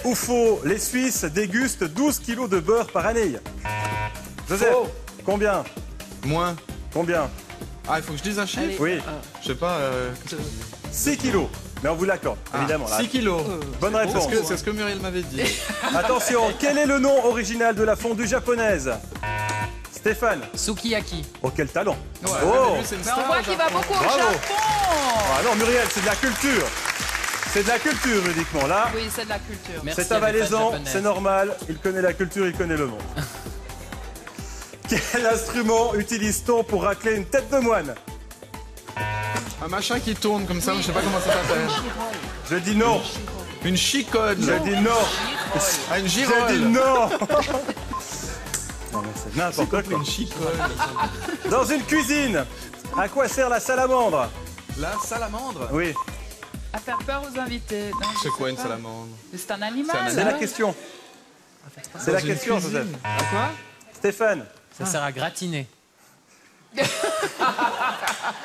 Ou faux, les Suisses dégustent 12 kilos de beurre par année. Joseph, combien? Moins. Combien? Ah, il faut que je dise un chiffre? Oui. Je sais pas. 6 kilos. Mais on vous l'accorde, évidemment. Là. 6 kilos. Bonne réponse. C'est ce que Muriel m'avait dit. Attention, quel est le nom original de la fondue japonaise? Stéphane. Sukiyaki. Oh, quel talent. Ouais, Oh. lui, c'est une Mais on star, voit qu'il va beaucoup au Bravo. Japon. Ah non, Muriel, c'est de la culture. C'est de la culture uniquement. Là, Oui, c'est de la culture. Merci c'est à mes fans avalaisant, japonaises. c'est normal. Il connaît la culture, il connaît le monde. Quel instrument utilise-t-on pour racler une tête de moine? Un machin qui tourne comme ça, je sais pas comment ça s'appelle. Je dis non. Une chicotte. Je dis non. Ah, une Je girole. dis non. Non, mais c'est n'importe quoi. Une chicotte. Dans une cuisine, à quoi sert la salamandre? La salamandre. Oui, À faire peur aux invités. Non, je C'est quoi sais une pas. salamandre? Mais c'est un animal. c'est la question. C'est la Dans une question, cuisine. Joseph. À quoi? Stéphane. Ça sert à gratiner.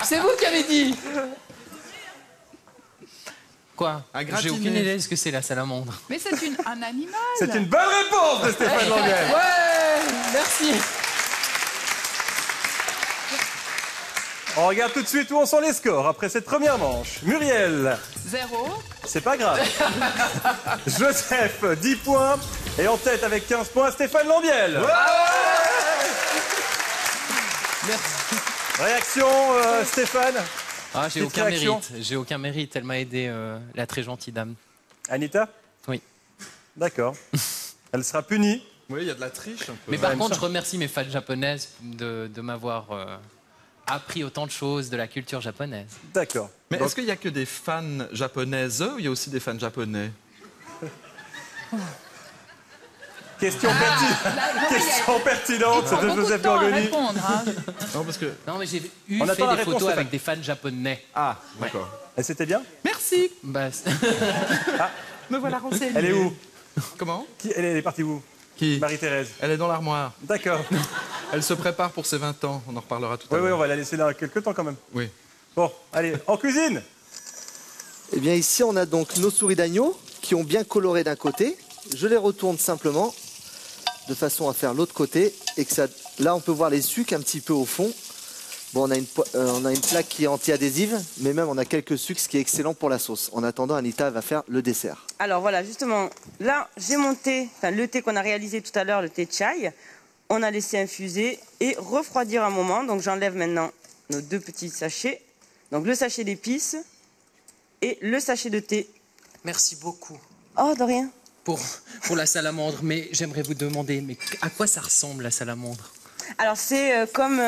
C'est vous qui avez dit. Quoi? À J'ai gratiner. aucune idée de ce que c'est la salamandre. Mais c'est un animal. C'est une bonne réponse de Stéphane Languel. Ouais, merci. On regarde tout de suite où en sont les scores après cette première manche. Muriel, 0. c'est pas grave. Joseph, 10 points. Et en tête avec 15 points, Stéphane Lambiel. Merci. Réaction, Stéphane. Ah, j'ai Petite aucun réaction. mérite. J'ai aucun mérite. Elle m'a aidé, la très gentille dame. Anita? Oui. D'accord. Elle sera punie. Oui, il y a de la triche un peu. Mais par contre, je remercie mes fans japonaises de m'avoir appris autant de choses de la culture japonaise. D'accord. Mais Donc, est-ce qu'il y a que des fans japonaises ou il y a aussi des fans japonais? question, question pertinente Il prend de beaucoup de Joseph temps à Gorgoni. répondre. Hein. Non, parce que... Non, mais j'ai On fait attend la des réponse, photos Stéphane. avec des fans japonais. Ah, d'accord. Et c'était bien? Merci. Bah, Me voilà renseigné. Elle est où? Comment? Elle est partie où? Qui? Marie-Thérèse. Elle est dans l'armoire. D'accord. Elle se prépare pour ses 20 ans. On en reparlera tout à Oui, oui, l'heure. on va la laisser là quelques temps quand même. Oui. Bon, allez, en cuisine. Eh bien ici on a donc nos souris d'agneau qui ont bien coloré d'un côté. Je les retourne simplement de façon à faire l'autre côté et que ça. Là on peut voir les sucs un petit peu au fond. Bon on a une plaque qui est anti-adhésive, mais même on a quelques sucs, ce qui est excellent pour la sauce. En attendant, Anita va faire le dessert. Alors voilà, justement, là, j'ai monté, le thé qu'on a réalisé tout à l'heure, le thé chai. On a laissé infuser et refroidir un moment. Donc j'enlève maintenant nos 2 petits sachets. Donc le sachet d'épices et le sachet de thé. merci beaucoup Oh, de rien. pour la salamandre. Mais j'aimerais vous demander, mais à quoi ça ressemble la salamandre? Alors c'est comme...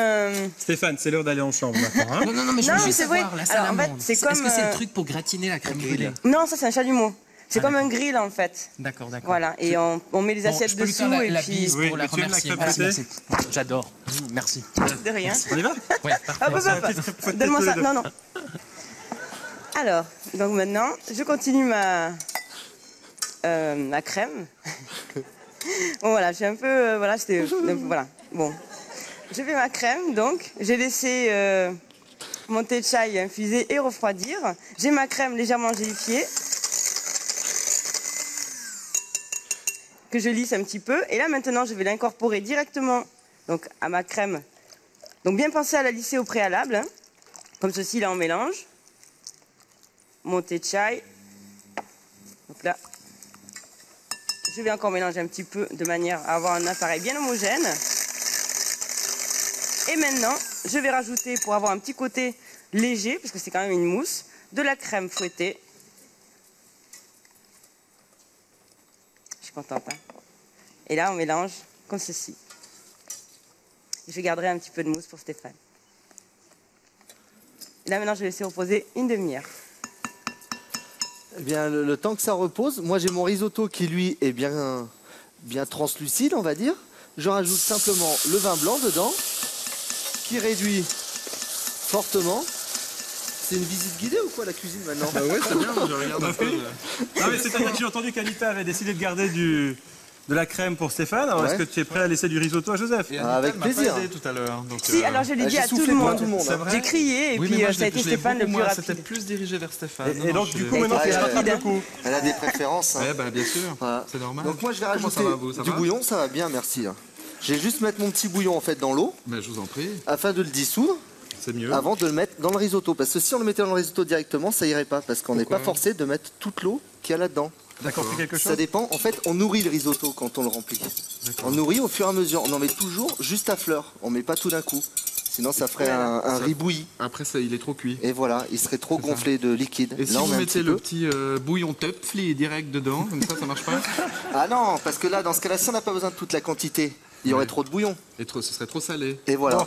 Stéphane, c'est l'heure d'aller en chambre maintenant. Hein? Non, mais je Non, veux juste c'est vrai. savoir, la Alors, en fait, salamandre. c'est Est-ce comme, que c'est le truc pour gratiner la crème brûlée? Non, ça c'est un chalumeau. C'est comme un grill en fait. D'accord, d'accord. Voilà, et on met les Bon, assiettes je peux lui dessous faire et la puis... bise Oui, pour la mais tu aimes la remercier. crème Merci, fouettée merci. J'adore. Merci. De rien. On y va? Ouais, parfait. Hop, hop, hop. Donne-moi ça. Non, non. Alors, donc maintenant, je continue ma crème. Bon, voilà, j'ai un peu... voilà, c'était... voilà, bon. Je fais ma crème, donc. J'ai laissé mon thé chai infuser et refroidir. J'ai ma crème légèrement gélifiée. Que je lisse un petit peu. Et là, maintenant, je vais l'incorporer directement donc, à ma crème. Donc, bien penser à la lisser au préalable. Hein. Comme ceci, là, on mélange. Mon thé chai. Donc là, je vais encore mélanger un petit peu de manière à avoir un appareil bien homogène. Et maintenant, je vais rajouter, pour avoir un petit côté léger, parce que c'est quand même une mousse, de la crème fouettée. Je suis contente. Hein. Et là, on mélange comme ceci. Je garderai un petit peu de mousse pour Stéphane. Et là, maintenant, je vais laisser reposer une demi-heure. Eh bien le temps que ça repose, moi j'ai mon risotto qui lui est bien translucide on va dire. Je rajoute simplement le vin blanc dedans, qui réduit fortement. C'est une visite guidée ou quoi la cuisine maintenant? Bah ouais, c'est bien, je regarde un peu. Non, mais c'est-à-dire que j'ai entendu qu'Anita avait décidé de garder de la crème pour Stéphane. Alors, Ouais. est-ce que tu es prêt à laisser du risotto à Joseph? Et Ah, avec Anita m'a pas plaisir. aidé tout à l'heure. Donc, Si, alors je l'ai dit j'ai à tout soufflé le pour monde. tout le monde. C'est vrai. J'ai crié et Oui, puis mais moi, je ça a l'ai- été je l'ai Stéphane le beaucoup plus moins, C'était rapide. plus dirigé vers Stéphane. Et donc, du coup, Et maintenant, toi, tu rapide, rattrapes le hein. coup. Elle a des préférences. hein. Ouais, bah, bien sûr. Voilà. C'est normal. Donc moi je vais Comment rajouter ça va, vous, ça du va bouillon, ça va bien, merci. hein. Je vais juste mettre mon petit bouillon en fait dans l'eau Mais je vous en prie, afin de le dissoudre c'est mieux. avant de le mettre dans le risotto. Parce que si on le mettait dans le risotto directement, ça irait pas parce qu'on n'est pas Pourquoi forcé de mettre toute l'eau qu'il y a là-dedans. T'as compris quelque Ça chose? dépend. En fait, on nourrit le risotto quand on le remplit. On nourrit au fur et à mesure. On en met toujours juste à fleur. On met pas tout d'un coup. Sinon, ça ferait un Ça- riz bouilli. Après, il est trop cuit. Et voilà, il serait trop C'est ça. gonflé de liquide. Et si Là, on vous met un mettez petit le peu. petit bouillon Töpfli direct dedans, comme ça marche pas? Ah non, parce que là, dans ce cas-là, si on n'a pas besoin de toute la quantité, il y aurait Ouais. trop de bouillon. Et ce serait trop salé. Et voilà. Bon.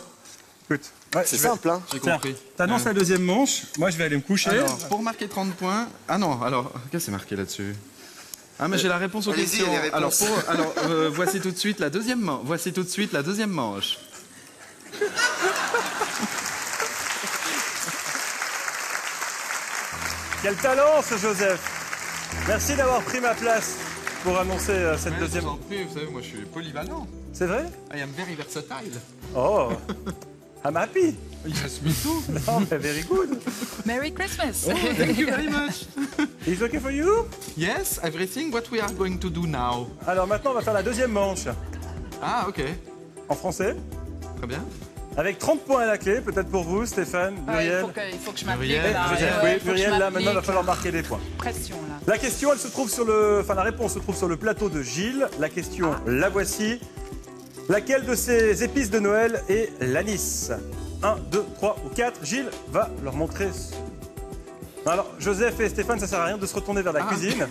Écoute, ouais, C'est je vais- simple, hein. J'ai Tiens, compris. t'annonces la deuxième manche. Moi, je vais aller me coucher. Alors, pour marquer 30 points... Ah non, alors, qu'est-ce que c'est marqué là-dessus? Ah, mais j'ai la réponse aux allez-y, questions. les réponses. Voici tout de suite la deuxième manche. Voici tout de suite la deuxième manche. Quel talent, ce Joseph. Merci d'avoir pris ma place pour annoncer cette deuxième. Je vous en prie, vous savez, moi je suis polyvalent. C'est vrai? I am very versatile. Oh, I'm happy. Yes, me too. Non, mais very good. Merry Christmas. Thank you very much. Is okay for you? Yes, everything what we are going to do now. Alors maintenant, on va faire la deuxième manche Ah, ok. en français, Très bien. avec 30 points à la clé, peut-être pour vous, Stéphane, Ah, Muriel. il faut que je m'applique. Muriel, là. Joseph, Ouais, oui, faut que je Muriel, là, maintenant, il va m'applique. falloir marquer des points. Pression, là. La question, elle se trouve sur le... Enfin, la réponse se trouve sur le plateau de Gilles. La question, la voici. Laquelle de ces épices de Noël est l'anis? 1, 2, 3 ou 4. Gilles va leur montrer... Alors, Joseph et Stéphane, ça sert à rien de se retourner vers la cuisine.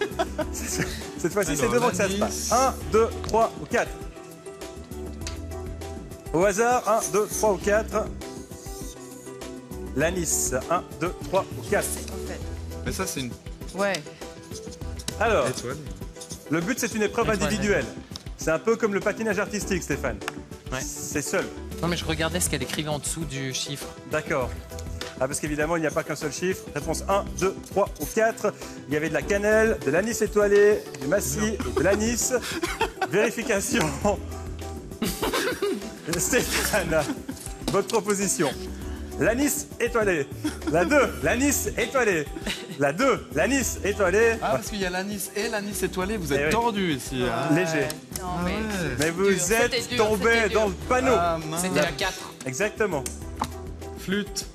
Cette fois-ci, c'est Alors, devant que ça se l'anis. passe. 1, 2, 3 ou 4. Au hasard, 1, 2, 3 ou 4. L'anis. 1, 2, 3 ou 4. Mais ça, c'est une Ouais. Alors, étoile. le but, c'est une épreuve Étoile, individuelle. C'est un peu comme le patinage artistique, Stéphane. Ouais. C'est seul. Non, mais je regardais ce qu'elle écrivait en dessous du chiffre. D'accord. Ah, parce qu'évidemment, il n'y a pas qu'un seul chiffre. Réponse 1, 2, 3 ou 4. Il y avait de la cannelle, de l'anis étoilé, du massis et de l'anis. Vérification. Stéphane, votre proposition. L'anis étoilé. La 2, l'anis étoilé. La 2, l'anis étoilé. Ah, parce qu'il y a l'anis et l'anis étoilé. Vous Eh êtes oui. tordu ici. Hein. Léger. Non, mais. Mais vous dur, êtes c'était dur, tombé c'était dur. dans le panneau. Ah, mince. C'était la 4. Exactement. Flûte.